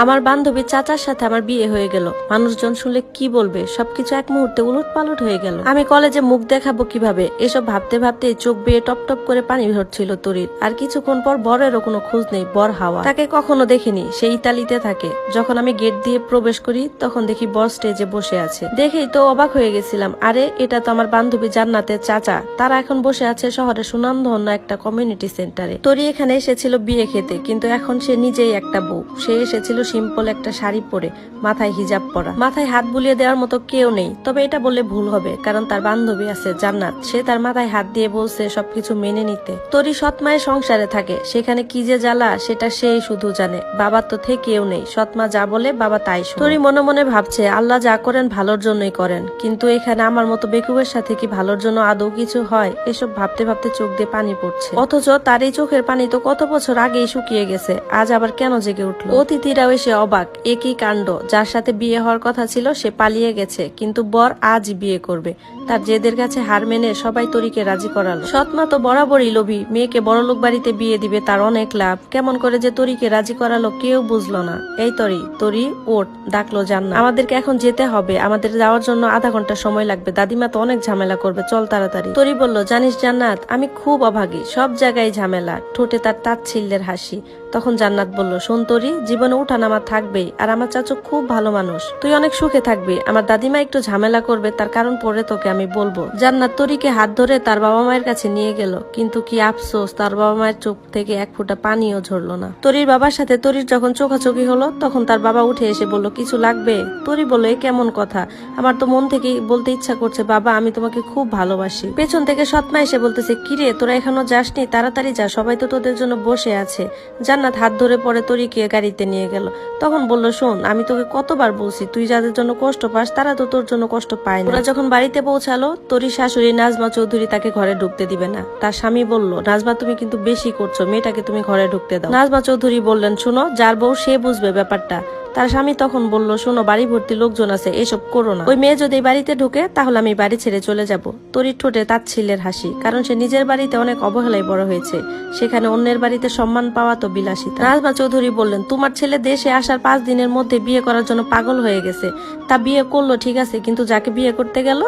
আমার বান্ধবীর চাচার সাথে আমার বিয়ে হয়ে গেল। মানুষজন শুনলে কি বলবে, সবকিছু এক মুহূর্তে উলট পালট হয়ে গেল। আমি কলেজে মুখ দেখাবো কিভাবে, এসব ভাবতে ভাবতে চোখ বেয়ে টপ টপ করে পানি ঝরছিল তরির। আর কিছুক্ষণ পর বরেরও কোনো খোঁজ নেই। বর হাওয়া, তাকে কখনো দেখিনি, সে ইতালিতে থাকে। যখন আমি গেট দিয়ে প্রবেশ করি তখন দেখি বর স্টেজে বসে আছে। দেখেই তো অবাক হয়ে গেছিলাম, আরে এটা তো আমার বান্ধবী জান্নাতের চাচা। তারা এখন বসে আছে শহরের সুনামধন্য একটা কমিউনিটি সেন্টারে। তরি এখানে এসেছিল বিয়ে খেতে, কিন্তু এখন সে নিজেই একটা বউ। সে এসেছিল সিম্পল একটা শাড়ি পরে, মাথায় হিজাব পরা। মাথায় হাত বুলিয়ে দেওয়ার মতো কেউ নেই, তবে এটা বললে ভুল হবে, কারণ তার বান্ধবী আছে জান্নাত। সে তার মাথায় হাত দিয়ে বলছে সবকিছু মেনে নিতে। তরি সৎ মায়ের সংসারে থাকে, সেখানে কি যে জ্বালা সেটা সেই শুধু জানে। বাবার তো থেকেও নেই, সৎ মা যা বলে বাবা তাই শোনে। তরি মনে মনে ভাবছে আল্লাহ যা করেন ভালোর জন্যই করেন, কিন্তু এখানে আমার মতো বেকুবের সাথে কি ভালোর জন্য আদৌ কিছু হয়? এসব ভাবতে ভাবতে চোখ দিয়ে পানি পড়ছে। অথচ তার এই চোখের পানি তো কত বছর আগেই শুকিয়ে গেছে, আজ আবার কেন জেগে উঠলো? অতিথিরাও এসে অবাক, একই কাণ্ড। যার সাথে বিয়ে হওয়ার কথা ছিল সে পালিয়ে গেছে, কিন্তু বর আজ বিয়ে করবে। তার জেদের কাছে হার মেনে সবাই তরিকে রাজি করালো। সৎমা তো বরাবরই লোভী, মেয়েকে বড়লোক বাড়িতে বিয়ে দিবে তার অনেক লাভ। কেমন করে যে তরিকে রাজি করালো কেউ বুঝলো না। এই তরি, তরি ওঠ, ডাকলো জান্নাত। আমাদেরকে এখন যেতে হবে, আমাদের যাওয়ার জন্য আধা ঘন্টা সময় লাগবে। দাদিমা তো অনেক ঝামেলা করবে, চল তাড়াতাড়ি। তরি বলল, জানিস জান্নাত, আমি খুব অভাগী, সব জায়গায় ঝামেলা। ঠোঁটে তার তাচ্ছিল্যের হাসি। তখন জান্নাত বলল, শোন তরি, জীবনে উঠানামা থাকবেই, আর আমার চাচু খুব ভালো মানুষ, তুই অনেক সুখে থাকবি। আমার দাদিমা একটু ঝামেলা করবে, তার কারণ পরে তোকে আমি বলবো। জান্নাত তরিকে হাত ধরে তার বাবা মায়ের কাছে নিয়ে গেল, কিন্তু কি আফসোস, তার বাবা মায়ের চোখ থেকে এক ফোঁটা পানিও ঝরলো না। তরির বাবার সাথে তরির যখন চোখাচোখি হলো তখন তার বাবা উঠে এসে বলল, কিছু লাগবে? তরি বলল, এ কেমন কথা, আমার তো মন থেকেই বলতে ইচ্ছা করছে বাবা, আমি তোমাকে খুব ভালোবাসি। পেছন থেকে সৎমা এসে বলতেছে, কিরে তোরা এখনো যাসনি, তাড়াতাড়ি যা, সবাই তো তোদের জন্য বসে আছে। জান্নাত হাত ধরে পরে তরিকে গাড়িতে নিয়ে গেল। তখন বলল, শোন, আমি তোকে কতবার বলছি, তুই যাদের জন্য কষ্ট পাস তারা তো তোর জন্য কষ্ট পায় না। ওরা যখন বাড়িতে পৌঁছালো, তরির শাশুড়ি নাজমা চৌধুরী তাকে ঘরে ঢুকতে দিবে না। তার স্বামী বলল, নাজমা তুমি কিন্তু বেশি করছো, মেয়েটাকে তুমি ঘরে ঢুকতে দাও। নাজমা চৌধুরী বললেন, শুনো, যার বউ সে বুঝবে ব্যাপারটা। তার স্বামী তখন বলল, শোনো, বাড়ি ভর্তি লোকজন আছে, এসব করো না। ওই মেয়ে যদি বাড়িতে ঢুকে তাহলে আমি বাড়ি ছেড়ে চলে যাব। তরির ঠোঁটে তাচ্ছিল্যের হাসি, কারণ সে নিজের বাড়িতে অনেক অবহেলায় বড় হয়েছে, সেখানে অন্যের বাড়িতে সম্মান পাওয়া তো বিলাসিতা। নাজমা চৌধুরী বললেন, তোমার ছেলে দেশে আসার 5 দিনের মধ্যে বিয়ে করার জন্য পাগল হয়ে গেছে। তা বিয়ে করলো ঠিক আছে, কিন্তু যাকে বিয়ে করতে গেল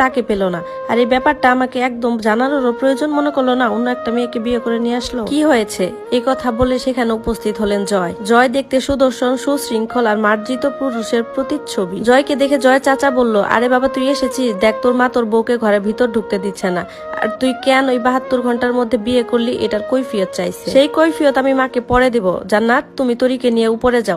তাকে পেল না। আর এই ব্যাপারটা আমাকে একদম জানারও প্রয়োজন মনে করলো না, অন্য একটা মেয়েকে বিয়ে করে নিয়ে আসলো। কি হয়েছে? এই কথা বলে সেখানে উপস্থিত হলেন জয়। জয় দেখতে সুদর্শন, সুশৃঙ্খল আর মার্জিত পুরুষের প্রতিচ্ছবি। জয়কে দেখে জয় চাচা বলল, আরে বাবা তুই এসেছিস, দেখ তোর মা তোর বউকে ঘরের ভিতর ঢুকতে দিচ্ছে না, আর তুই কেন ওই 72 ঘন্টার মধ্যে বিয়ে করলি, এটার কৈফিয়ত চাইছে। সেই কৈফিয়ত আমি মাকে পরে দিব। জান্নাত, তুমি তরিকে নিয়ে উপরে যাও।